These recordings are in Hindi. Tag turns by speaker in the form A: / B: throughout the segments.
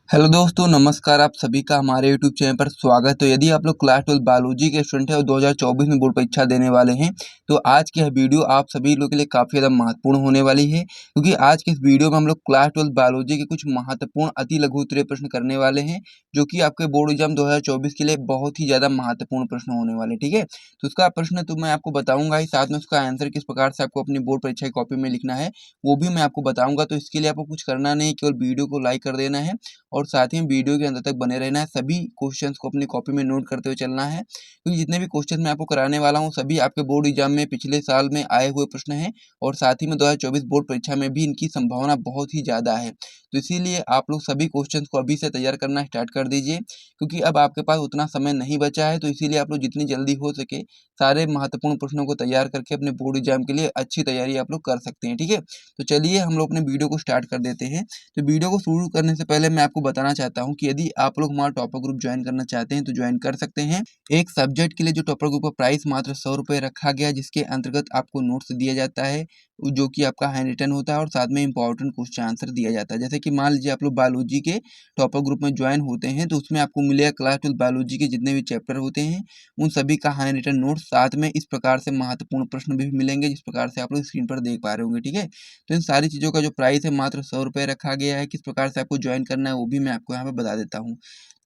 A: हेलो दोस्तों, नमस्कार। आप सभी का हमारे यूट्यूब चैनल पर स्वागत है। तो यदि आप लोग क्लास 12 बायोलॉजी के स्टूडेंट हैं और 2024 में बोर्ड परीक्षा देने वाले हैं, तो आज की यह वीडियो आप सभी लोगों के लिए काफ़ी ज़्यादा महत्वपूर्ण होने वाली है, क्योंकि आज के इस वीडियो में हम लोग क्लास 12 बायोलॉजी के कुछ महत्वपूर्ण अति लघु उत्तरीय प्रश्न करने वाले हैं, जो कि आपके बोर्ड एग्जाम 2024 के लिए बहुत ही ज़्यादा महत्वपूर्ण प्रश्न होने वाले, ठीक है। तो उसका प्रश्न तो मैं आपको बताऊंगा ही, साथ में उसका आंसर किस प्रकार से आपको अपनी बोर्ड परीक्षा की कॉपी में लिखना है वो भी मैं आपको बताऊंगा। तो इसके लिए आपको कुछ करना नहीं, केवल वीडियो को लाइक कर देना है और साथ ही वीडियो के अंत तक बने रहना है। सभी क्वेश्चंस को अपनी कॉपी में नोट करते हुए चलना है, क्योंकि जितने भी क्वेश्चन मैं आपको कराने वाला हूँ सभी आपके बोर्ड एग्जाम में पिछले साल में आए हुए प्रश्न हैं और साथ ही में 2024 बोर्ड परीक्षा में भी इनकी संभावना बहुत ही ज़्यादा है। तो इसीलिए आप लोग सभी क्वेश्चन को अभी से तैयार करना स्टार्ट कर दीजिए, क्योंकि अब आपके पास उतना समय नहीं बचा है। तो इसीलिए आप लोग जितनी जल्दी हो सके सारे महत्वपूर्ण प्रश्नों को तैयार करके अपने बोर्ड एग्जाम के लिए अच्छी तैयारी आप लोग कर सकते हैं, ठीक है। तो चलिए हम लोग अपने वीडियो को स्टार्ट कर देते हैं। तो वीडियो को शुरू करने से पहले मैं आपको बताना चाहता हूं कि यदि आप लोग हमारा टॉपर ग्रुप ज्वाइन करना चाहते हैं तो ज्वाइन कर सकते हैं। एक सब्जेक्ट के लिए जो टॉपर ग्रुप का प्राइस मात्र 100 रुपये रखा गया, जिसके अंतर्गत आपको नोट्स दिया जाता है जो कि आपका हैंड रिटन होता है और साथ में इंपॉर्टेंट क्वेश्चन आंसर दिया जाता है। जैसे कि मान लीजिए आप लोग बायोलॉजी के टॉपर ग्रुप में ज्वाइन होते हैं तो उसमें आपको मिलेगा क्लास 12 बायोलॉजी के जितने भी चैप्टर होते हैं उन सभी का हैंड रिटन नोट्स, साथ में इस प्रकार से महत्वपूर्ण प्रश्न भी मिलेंगे जिस प्रकार से आप लोग स्क्रीन पर देख पा रहे होंगे, ठीक है। तो इन सारी चीज़ों का जो प्राइस है मात्र 100 रुपये रखा गया है। किस प्रकार से आपको ज्वाइन करना है वो भी मैं आपको यहाँ पे बता देता हूँ।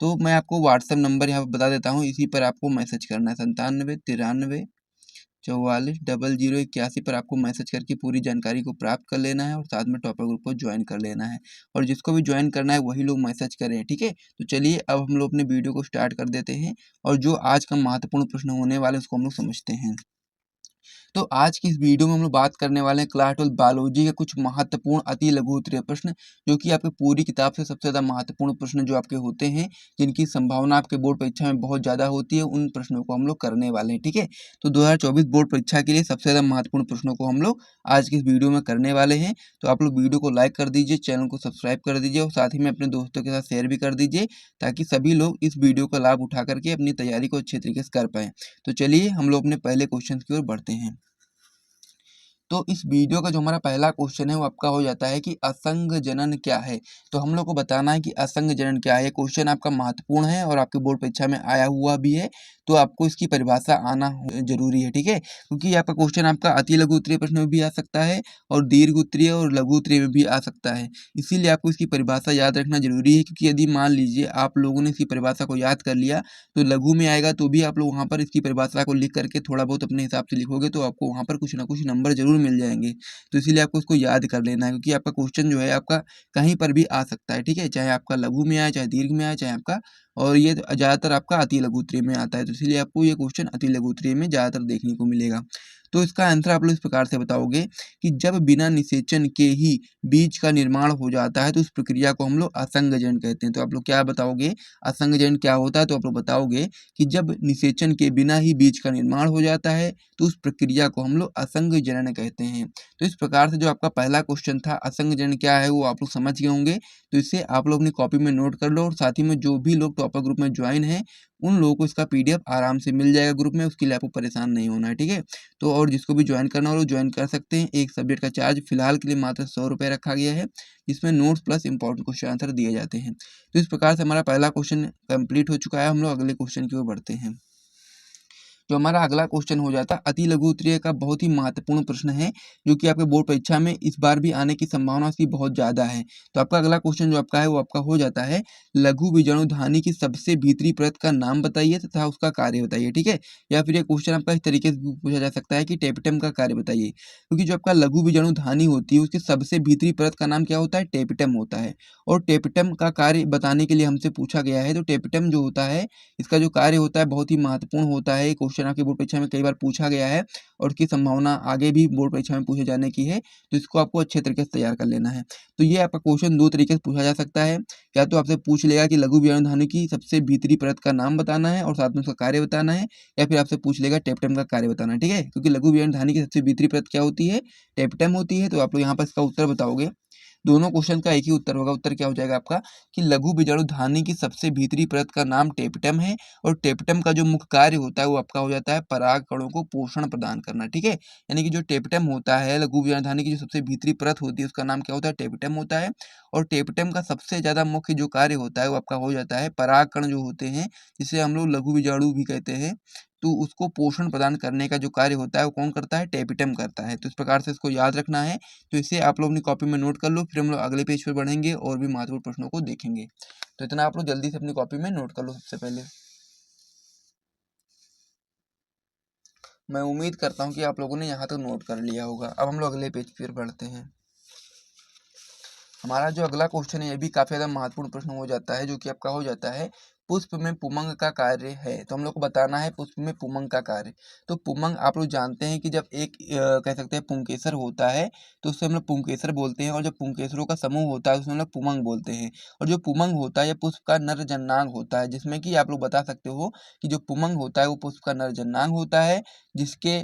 A: तो मैं आपको व्हाट्सएप नंबर यहाँ पे बता देता हूँ, इसी पर आपको मैसेज करना है 97 93 44 0081 पर आपको मैसेज करके पूरी जानकारी को प्राप्त कर लेना है और साथ में टॉपर ग्रुप को ज्वाइन कर लेना है। और जिसको भी ज्वाइन करना है वही लोग मैसेज करें, ठीक है। तो चलिए अब हम लोग अपने वीडियो को स्टार्ट कर देते हैं और जो आज का महत्वपूर्ण प्रश्न होने वाले हैं उसको हम लोग समझते हैं। तो आज की इस वीडियो में हम लोग बात करने वाले हैं क्लास 12 बायोलॉजी के कुछ महत्वपूर्ण अति लघु उत्तरीय प्रश्न, जो कि आपके पूरी किताब से सबसे ज़्यादा महत्वपूर्ण प्रश्न जो आपके होते हैं, जिनकी संभावना आपके बोर्ड परीक्षा में बहुत ज़्यादा होती है, उन प्रश्नों को हम लोग करने वाले हैं, ठीक है। तो 2024 बोर्ड परीक्षा के लिए सबसे ज़्यादा महत्वपूर्ण प्रश्नों को हम लोग आज की इस वीडियो में करने वाले हैं। तो आप लोग वीडियो को लाइक कर दीजिए, चैनल को सब्सक्राइब कर दीजिए और साथ ही में अपने दोस्तों के साथ शेयर भी कर दीजिए, ताकि सभी लोग इस वीडियो का लाभ उठा करके अपनी तैयारी को अच्छे तरीके से कर पाएँ। तो चलिए हम लोग अपने पहले क्वेश्चन की ओर बढ़ते हैं। तो इस वीडियो का जो हमारा पहला क्वेश्चन है वो आपका हो जाता है कि असंग जनन क्या है। तो हम लोग को बताना है कि असंग जनन क्या है। ये क्वेश्चन आपका महत्वपूर्ण है और आपके बोर्ड परीक्षा में आया हुआ भी है, तो आपको इसकी परिभाषा आना जरूरी है, ठीक है। क्योंकि आपका क्वेश्चन आपका अति लघु उत्तरीय प्रश्न में भी आ सकता है और दीर्घ उत्तरीय और लघु उत्तरीय में भी आ सकता है। इसीलिए आपको इसकी परिभाषा याद रखना जरूरी है, क्योंकि यदि मान लीजिए आप लोगों ने इसकी परिभाषा को याद कर लिया तो लघु में आएगा तो भी आप लोग वहाँ पर इसकी परिभाषा को लिख करके थोड़ा बहुत अपने हिसाब से लिखोगे तो आपको वहाँ पर कुछ ना कुछ नंबर जरूर मिल जाएंगे। तो इसीलिए आपको उसको याद कर लेना है, क्योंकि आपका क्वेश्चन जो है आपका कहीं पर भी आ सकता है, ठीक है। चाहे आपका लघु में आए, चाहे दीर्घ में आए, चाहे आपका, और ये ज़्यादातर आपका अति लघु उत्तरीय में आता है। तो इसलिए आपको ये क्वेश्चन अति लघु उत्तरीय में ज़्यादातर देखने को मिलेगा। तो इसका आंसर आप लोग इस प्रकार से बताओगे कि जब बिना निषेचन के ही बीज का निर्माण हो जाता है तो उस प्रक्रिया को हम लोग असंगजन कहते हैं। तो आप लोग क्या बताओगे, असंगजन क्या होता है? तो आप लोग बताओगे कि जब निषेचन के बिना ही बीज का निर्माण हो जाता है तो उस प्रक्रिया को हम लोग असंग जनन कहते हैं। तो इस प्रकार से जो आपका पहला क्वेश्चन था असंग जनन क्या है वो आप लोग समझ गए होंगे। तो इसे आप लोग अपनी कॉपी में नोट कर लो और साथ ही में जो भी लोग टॉपर ग्रुप में ज्वाइन है उन लोगों को इसका पीडीएफ आराम से मिल जाएगा ग्रुप में, उसके लिए आपको परेशान नहीं होना है, ठीक है। तो और जिसको भी ज्वाइन करना हो वो ज्वाइन कर सकते हैं। एक सब्जेक्ट का चार्ज फिलहाल के लिए मात्र 100 रुपये रखा गया है, जिसमें notes plus important question answer दिए जाते हैं। तो इस प्रकार से हमारा पहला क्वेश्चन कंप्लीट हो चुका है। हम लोग अगले क्वेश्चन की ओर बढ़ते हैं। जो हमारा अगला क्वेश्चन हो जाता है अति लघु उत्तरीय का बहुत ही महत्वपूर्ण प्रश्न है, जो कि आपके बोर्ड परीक्षा में इस बार भी आने की संभावना उसकी बहुत ज़्यादा है। तो आपका अगला क्वेश्चन जो आपका है वो आपका हो जाता है लघु बीजाणुधानी की सबसे भीतरी परत का नाम बताइए तथा उसका कार्य बताइए, ठीक है। या फिर ये क्वेश्चन आपका इस तरीके से पूछा जा सकता है कि टेपिटम का कार्य बताइए, क्योंकि जो आपका लघु बीजाणुधानी होती है उसकी सबसे भीतरी परत का नाम क्या होता है? टेपिटम होता है। और टेपिटम का कार्य बताने के लिए हमसे पूछा गया है। तो टेपिटम जो होता है इसका जो कार्य होता है बहुत ही महत्वपूर्ण होता है। क्वेश्चन आपके बोर्ड परीक्षा में कई बार पूछा गया है और इसकी संभावना आगे भी बोर्ड परीक्षा में पूछे जाने की है, तो इसको आपको अच्छे तरीके से तैयार कर लेना है। तो ये आपका क्वेश्चन दो तरीके से पूछा जा सकता है। या तो आपसे पूछ लेगा कि लघु बीजाणुधानी की सबसे भीतरी परत का नाम बताना है और साथ में उसका कार्य बताना है, या फिर आपसे पूछ लेगा टेप्टम का कार्य बताना है, ठीक है। क्योंकि लघु बीजाणुधानी की सबसे भीतरी परत क्या होती है? टेप्टम होती है। तो आप लोग यहाँ पर इसका उत्तर बताओगे। दोनों क्वेश्चन का एक ही उत्तर होगा। उत्तर क्या हो जाएगा आपका कि लघु बीजाणु धानी की सबसे भीतरी परत का नाम टेपटम है और टेपटम का जो मुख्य कार्य होता है वो आपका हो जाता है पराग कणों को पोषण प्रदान करना, ठीक है। यानी कि जो टेपटम होता है लघु बीजाणु धानी की जो सबसे भीतरी परत होती है उसका नाम क्या होता है, टेपटम होता है। और टेपटम का सबसे ज्यादा मुख्य जो कार्य होता है वो आपका हो जाता है पराग कण जो होते हैं, जिसे हम लोग लघु बीजाणु भी कहते हैं, तो उसको पोषण प्रदान करने का जो कार्य होता है वो कौन करता है, टेपिटम करता है। तो इस प्रकार से इसको याद रखना है। तो इसे आप लोग अपनी कॉपी में नोट कर लो, फिर हम लोग अगले पेज पर बढ़ेंगे और भी महत्वपूर्ण प्रश्नों को देखेंगे। तो इतना आप लोग जल्दी से अपनी कॉपी में नोट कर लो सबसे पहले। मैं उम्मीद करता हूँ कि आप लोगों ने यहाँ तक नोट कर लिया होगा। अब हम लोग अगले पेज पर बढ़ते हैं। हमारा जो अगला क्वेश्चन है ये भी काफी ज्यादा महत्वपूर्ण प्रश्न हो जाता है, जो कि आपका हो जाता है पुष्प में पुमंग का कार्य है। तो हम लोग को बताना है पुष्प में पुमंग का कार्य। तो पुमंग आप लोग जानते हैं कि जब एक कह सकते हैं पुंकेसर होता है तो उससे हम लोग पुंकेसर बोलते हैं, और जब पुंकेसरों का समूह होता है उसमें हम लोग पुमंग बोलते हैं। और जो पुमंग होता है यह पुष्प का नर जननांग होता है, जिसमें कि आप लोग बता सकते हो कि जो पुमंग होता है वो पुष्प का नर जननांग होता है, जिसके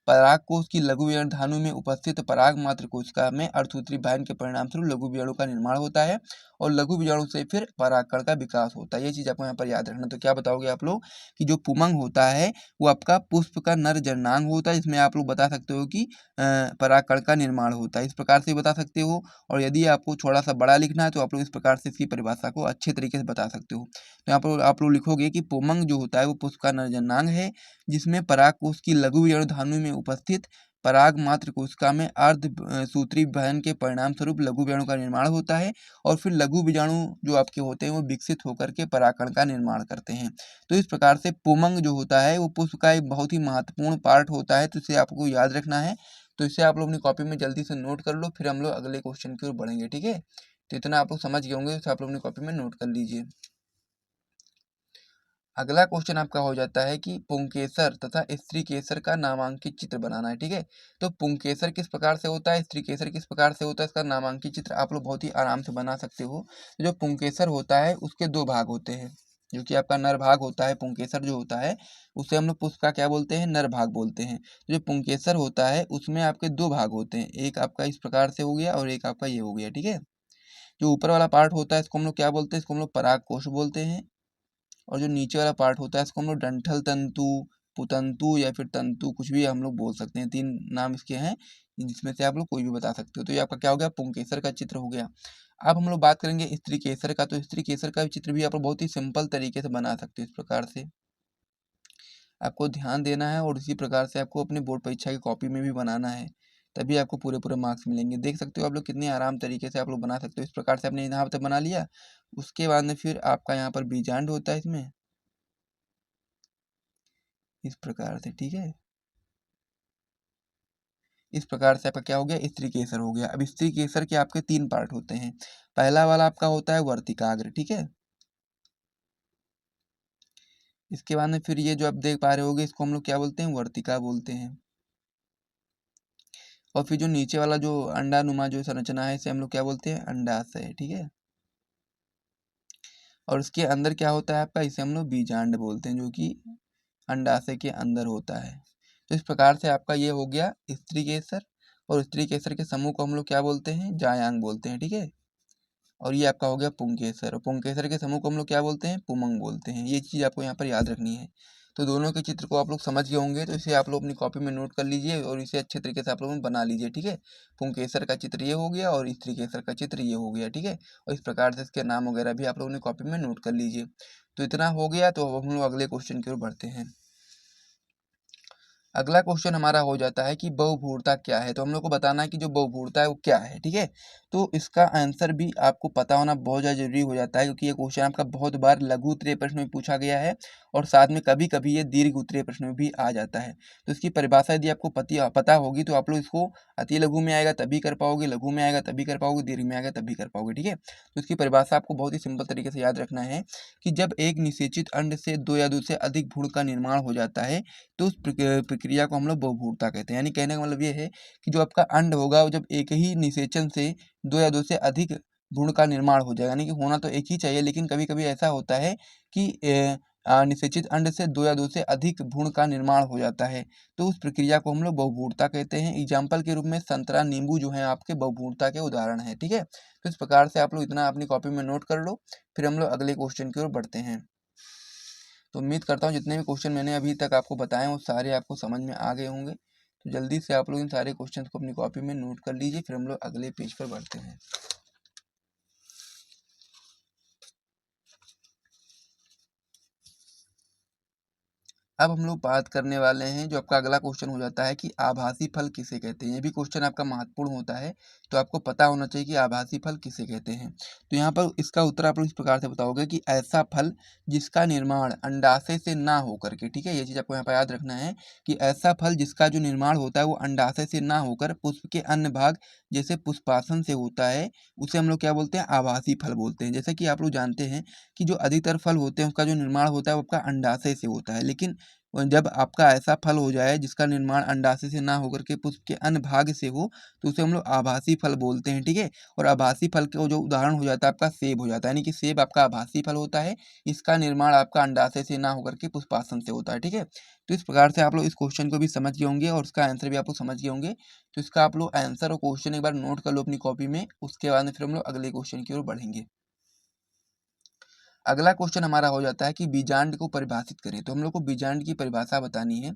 A: परागकोश की लघु विषाणु में उपस्थित पराग मात्र कोशिका में अर्धसूत्री बहन के परिणाम स्वरूप लघु बीजाणु का निर्माण होता है और लघु बीजाणु से फिर परागकण का विकास होता है। ये चीज आपको यहाँ पर याद रखना। तो क्या बताओगे आप लोग कि जो पुमंग होता है वो आपका पुष्प का नर जननांग होता है, जिसमें आप लोग बता सकते हो कि परागकण का निर्माण होता है। इस प्रकार से बता सकते हो। और यदि आपको थोड़ा सा बड़ा लिखना है तो आप लोग इस प्रकार से इसकी परिभाषा को अच्छे तरीके से बता सकते हो। तो यहाँ पर आप लोग लिखोगे कि पुमंग जो होता है वो पुष्प का नर जननांग है, जिसमें परागकोश की लघु बीजाणु में उपस्थित पराग मात्र कोशिका में अर्ध सूत्री विभाजन के परिणाम स्वरूप लघु बीजाणु का निर्माण होता है और फिर लघु बीजाणु जो आपके होते हैं वो विकसित होकर के परागकण का निर्माण करते हैं। तो इस प्रकार से पुमंग जो होता है वो पुष्प का एक बहुत ही महत्वपूर्ण पार्ट होता है, तो इसे आपको याद रखना है। तो इसे आप लोग अपनी कॉपी में जल्दी से नोट कर लो, फिर हम लोग अगले क्वेश्चन की ओर बढ़ेंगे, ठीक है। तो इतना आप लोग समझ गए होंगे, तो आप लोग अपनी कॉपी में नोट कर लीजिए। अगला क्वेश्चन आपका हो जाता है कि पुंकेसर तथा स्त्री केसर का नामांकित चित्र बनाना है, ठीक है। तो पुंकेसर किस प्रकार से होता है, स्त्री केसर किस प्रकार से होता है, इसका नामांकित चित्र आप लोग बहुत ही आराम से बना सकते हो। जो पुंकेसर होता है उसके दो भाग होते हैं, जो कि आपका नर भाग होता है। पुंकेसर जो होता है उसे हम लोग पुष्प का क्या बोलते हैं, नर भाग बोलते हैं। जो पुंकेसर होता है उसमें आपके दो भाग होते हैं, एक आपका इस प्रकार से हो गया और एक आपका ये हो गया, ठीक है। जो ऊपर वाला पार्ट होता है इसको हम लोग क्या बोलते हैं, इसको हम लोग परागकोश बोलते हैं। और जो नीचे वाला पार्ट होता है इसको हम लोग डंठल तंतु, पुतंतु या फिर तंतु कुछ भी हम लोग बोल सकते हैं। तीन नाम इसके हैं, जिसमें से आप लोग कोई भी बता सकते हो। तो ये आपका क्या हो गया, पुंकेसर का चित्र हो गया। अब हम लोग बात करेंगे स्त्री केसर का। तो स्त्री केसर का चित्र भी आप लोग बहुत ही सिंपल तरीके से बना सकते हो। इस प्रकार से आपको ध्यान देना है और इसी प्रकार से आपको अपने बोर्ड परीक्षा की कॉपी में भी बनाना है, तभी आपको पूरे पूरे मार्क्स मिलेंगे। देख सकते हो आप लोग कितने आराम तरीके से आप लोग बना सकते हो। इस प्रकार से आपने यहाँ तक बना लिया। उसके बाद में फिर आपका यहाँ पर बीजांड होता है इसमें, इस प्रकार से, ठीक है। इस प्रकार से आपका क्या हो गया, स्त्री केसर हो गया। अब स्त्री केसर के आपके तीन पार्ट होते हैं। पहला वाला आपका होता है वर्तिकाग्र, ठीक है। इसके बाद में फिर ये जो आप देख पा रहे होगे इसको हम लोग क्या बोलते हैं, वर्तिका बोलते हैं। और फिर जो नीचे वाला जो अंडा नुमा जो संरचना है इसे हम लोग क्या बोलते हैं, अंडाशय, ठीक है। और उसके अंदर क्या होता है आपका, इसे हम लोग बीजांड बोलते हैं, जो कि अंडाशय के अंदर होता है। तो इस प्रकार से आपका ये हो गया स्त्री केसर। और स्त्री केसर के समूह को हम लोग क्या बोलते हैं, जायांग बोलते हैं, ठीक है। और ये आपका हो गया पुंकेसर, और पुंकेसर के समूह को हम लोग क्या बोलते हैं, पुमंग बोलते हैं। ये चीज़ आपको यहाँ पर याद रखनी है। तो दोनों के चित्र को आप लोग समझ गए होंगे, तो इसे आप लोग अपनी कॉपी में नोट कर लीजिए और इसे अच्छे तरीके से आप लोग बना लीजिए, ठीक है। पुंकेसर का चित्र ये हो गया और स्त्री केसर का चित्र ये हो गया, ठीक है। और इस प्रकार से इसके नाम वगैरह भी आप लोगों ने कॉपी में नोट कर लीजिए। तो इतना हो गया। तो अब हम लोग अगले क्वेश्चन की ओर बढ़ते हैं। अगला क्वेश्चन हमारा हो जाता है कि बहुभूरता क्या है। तो हम लोग को बताना है कि जो बहुभूरता है वो क्या है, ठीक है। तो इसका आंसर भी आपको पता होना बहुत ज़्यादा जरूरी हो जाता है, क्योंकि ये क्वेश्चन आपका बहुत बार लघु उत्तरीय प्रश्न में पूछा गया है और साथ में कभी कभी ये दीर्घ उत्तरीय प्रश्न में भी आ जाता है। तो इसकी परिभाषा यदि आपको पता होगी तो आप लोग इसको अति लघु में आएगा तभी कर पाओगे, लघु में आएगा तभी कर पाओगे, दीर्घ में आएगा तभी कर पाओगे, ठीक है। तो इसकी परिभाषा आपको बहुत ही सिंपल तरीके से याद रखना है कि जब एक निषेचित अंड से दो या दो से अधिक भ्रूण का निर्माण हो जाता है तो उस प्रक्रिया को हम लोग बहुभूरता कहते हैं। यानी कहने का मतलब ये है कि जो आपका अंड होगा वो जब एक ही निषेचन से दो या दो से अधिक भ्रूण का निर्माण हो जाएगा, यानी कि होना तो एक ही चाहिए, लेकिन कभी कभी ऐसा होता है कि निषेचित अंड से दो या दो से अधिक भ्रूण का निर्माण हो जाता है, तो उस प्रक्रिया को हम लोग बहुभ्रूणता कहते हैं। एग्जाम्पल के रूप में संतरा, नींबू जो है आपके बहुभ्रूणता के उदाहरण है। ठीक है, तो इस प्रकार से आप लोग इतना अपनी कॉपी में नोट कर लो, फिर हम लोग अगले क्वेश्चन की ओर बढ़ते हैं। तो उम्मीद करता हूँ जितने भी क्वेश्चन मैंने अभी तक आपको बताए वो सारे आपको समझ में आ गए होंगे। तो जल्दी से आप लोग इन सारे क्वेश्चन को अपनी कॉपी में नोट कर लीजिए, फिर हम लोग अगले पेज पर बढ़ते हैं। अब हम लोग बात करने वाले हैं, जो आपका अगला क्वेश्चन हो जाता है कि आभासी फल किसे कहते हैं। ये भी क्वेश्चन आपका महत्वपूर्ण होता है, तो आपको पता होना चाहिए कि आभासी फल किसे कहते हैं। तो यहाँ पर इसका उत्तर आप लोग इस प्रकार से बताओगे कि ऐसा फल जिसका निर्माण अंडाशय से ना होकर के, ठीक है, ये चीज़ आपको यहाँ पर याद रखना है कि ऐसा फल जिसका जो निर्माण होता है वो अंडाशय से ना होकर पुष्प के अन्य भाग जैसे पुष्पासन से होता है, उसे हम लोग क्या बोलते हैं, आभासी फल बोलते हैं। जैसे कि आप लोग जानते हैं कि जो अधिकतर फल होते हैं उसका जो निर्माण होता है वो आपका अंडाशय से होता है, लेकिन जब आपका ऐसा फल हो जाए जिसका निर्माण अंडाशय से ना होकर के पुष्प के अन्य भाग से हो, तो उसे हम लोग आभासी फल बोलते हैं। ठीक है, और आभासी फल का जो उदाहरण हो जाता है आपका सेब हो जाता है, यानी कि सेब आपका आभासी फल होता है, इसका निर्माण आपका अंडाशय से ना होकर के पुष्पासन से होता है। ठीक है, तो इस प्रकार से आप लोग इस क्वेश्चन को भी समझ गए होंगे और उसका आंसर भी आप लोग समझ गए होंगे। तो इसका आप लोग आंसर और क्वेश्चन एक बार नोट कर लो अपनी कॉपी में, उसके बाद में फिर हम लोग अगले क्वेश्चन की ओर बढ़ेंगे। अगला क्वेश्चन हमारा हो जाता है कि बीजांड को परिभाषित करें। तो हम लोग को बीजांड की परिभाषा बतानी है।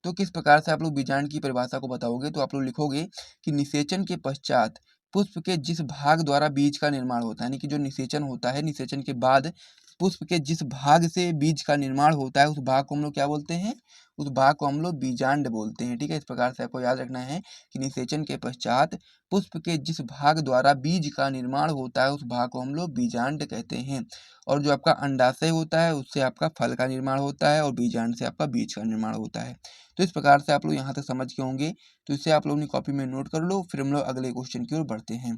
A: तो किस प्रकार से आप लोग बीजांड की परिभाषा को बताओगे, तो आप लोग लिखोगे कि निषेचन के पश्चात पुष्प के जिस भाग द्वारा बीज का निर्माण होता है, यानी कि जो निषेचन होता है, निषेचन के बाद पुष्प के जिस भाग से बीज का निर्माण होता है उस भाग को हम लोग क्या बोलते हैं, उस भाग को हम लोग बीजांड बोलते हैं। ठीक है, इस प्रकार से आपको याद रखना है कि निषेचन के पश्चात पुष्प के जिस भाग द्वारा बीज का निर्माण होता है उस भाग को हम लोग बीजांड कहते हैं। और जो आपका अंडाशय होता है उससे आपका फल का निर्माण होता है और बीजांड से आपका बीज का निर्माण होता है। तो इस प्रकार से आप लोग यहाँ तक समझ के होंगे, तो इसे आप लोग अपनी कॉपी में नोट कर लो, फिर हम लोग अगले क्वेश्चन की ओर बढ़ते हैं।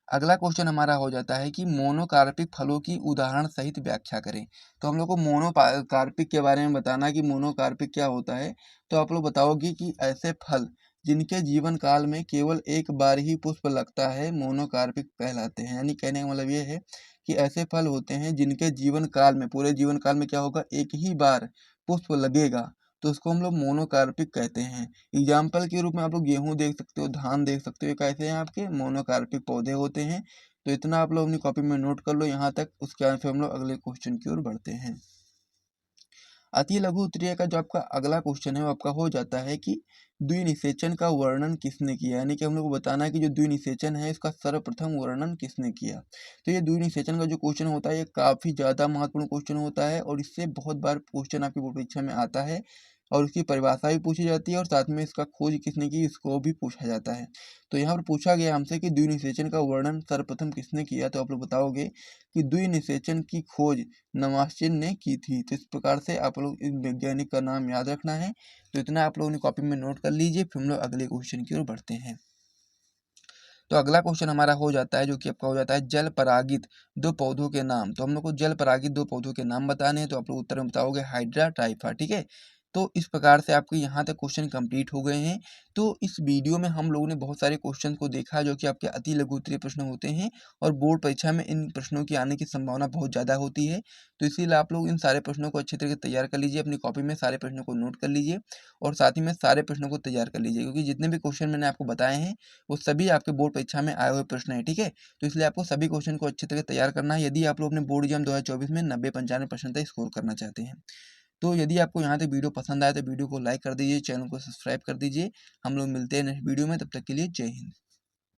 A: अगला क्वेश्चन हमारा हो जाता है कि मोनोकार्पिक फलों की उदाहरण सहित व्याख्या करें। तो हम लोग को मोनोकार्पिक के बारे में बताना कि मोनोकार्पिक क्या होता है। तो आप लोग बताओगे कि ऐसे फल जिनके जीवन काल में केवल एक बार ही पुष्प लगता है मोनोकार्पिक कहलाते हैं। यानी कहने का मतलब ये है कि ऐसे फल होते हैं जिनके जीवन काल में, पूरे जीवन काल में क्या होगा, एक ही बार पुष्प लगेगा, तो उसको हम लोग मोनोकार्पिक कहते हैं। एग्जाम्पल के रूप में आप लोग गेहूं देख सकते हो, धान देख सकते हो, ये कैसे हैं आपके मोनोकार्पिक पौधे होते हैं। तो इतना आप लोग अपनी कॉपी में नोट कर लो यहाँ तक, उसके बाद फिर हम लोग अगले क्वेश्चन की ओर बढ़ते हैं। अति लघु उत्तरीय का जो आपका अगला क्वेश्चन है वो आपका हो जाता है कि द्विनिषेचन का वर्णन किसने किया, यानी कि हम लोग को बताना है कि जो द्विनिषेचन है इसका सर्वप्रथम वर्णन किसने किया। तो ये द्विनिषेचन का जो क्वेश्चन होता है ये काफी ज्यादा महत्वपूर्ण क्वेश्चन होता है और इससे बहुत बार क्वेश्चन आपकी बोर्ड परीक्षा में आता है और उसकी परिभाषा भी पूछी जाती है और साथ में इसका खोज किसने की इसको भी पूछा जाता है। तो यहाँ पर पूछा गया हमसे कि द्विनिषेचन का वर्णन सर्वप्रथम किसने किया, तो आप लोग बताओगे कि द्विनिषेचन की खोज नमाश्चिन ने की थी। तो इस प्रकार से आप लोग इन वैज्ञानिक का नाम याद रखना है। तो इतना आप लोगों ने कॉपी में नोट कर लीजिए, फिर हम लोग अगले क्वेश्चन की ओर बढ़ते हैं। तो अगला क्वेश्चन हमारा हो जाता है जो कि आपका हो जाता है जल परागित दो पौधों के नाम। तो हम लोग को जल परागित दो पौधों के नाम बताने हैं, तो आप लोग उत्तर में बताओगे हाइड्रा ट्राइफा। ठीक है, तो इस प्रकार से आपके यहाँ तक क्वेश्चन कंप्लीट हो गए हैं। तो इस वीडियो में हम लोगों ने बहुत सारे क्वेश्चन को देखा जो कि आपके अति लघु उत्तरीय प्रश्न होते हैं और बोर्ड परीक्षा में इन प्रश्नों की आने की संभावना बहुत ज़्यादा होती है। तो इसीलिए आप लोग इन सारे प्रश्नों को अच्छे तरीके से तैयार कर लीजिए, अपनी कॉपी में सारे प्रश्नों को नोट कर लीजिए और साथ ही में सारे प्रश्नों को तैयार कर लीजिए, क्योंकि जितने भी क्वेश्चन मैंने आपको बताए हैं वो सभी आपके बोर्ड परीक्षा में आए हुए प्रश्न है। ठीक है, तो इसलिए आपको सभी क्वेश्चन को अच्छे तरह तैयार करना है यदि आप लोग अपने बोर्ड एग्जाम 2024 में 90-95% तक स्कोर करना चाहते हैं। तो यदि आपको यहाँ तक वीडियो पसंद आए तो वीडियो को लाइक कर दीजिए, चैनल को सब्सक्राइब कर दीजिए। हम लोग मिलते हैं नेक्स्ट वीडियो में, तब तक के लिए जय हिंद।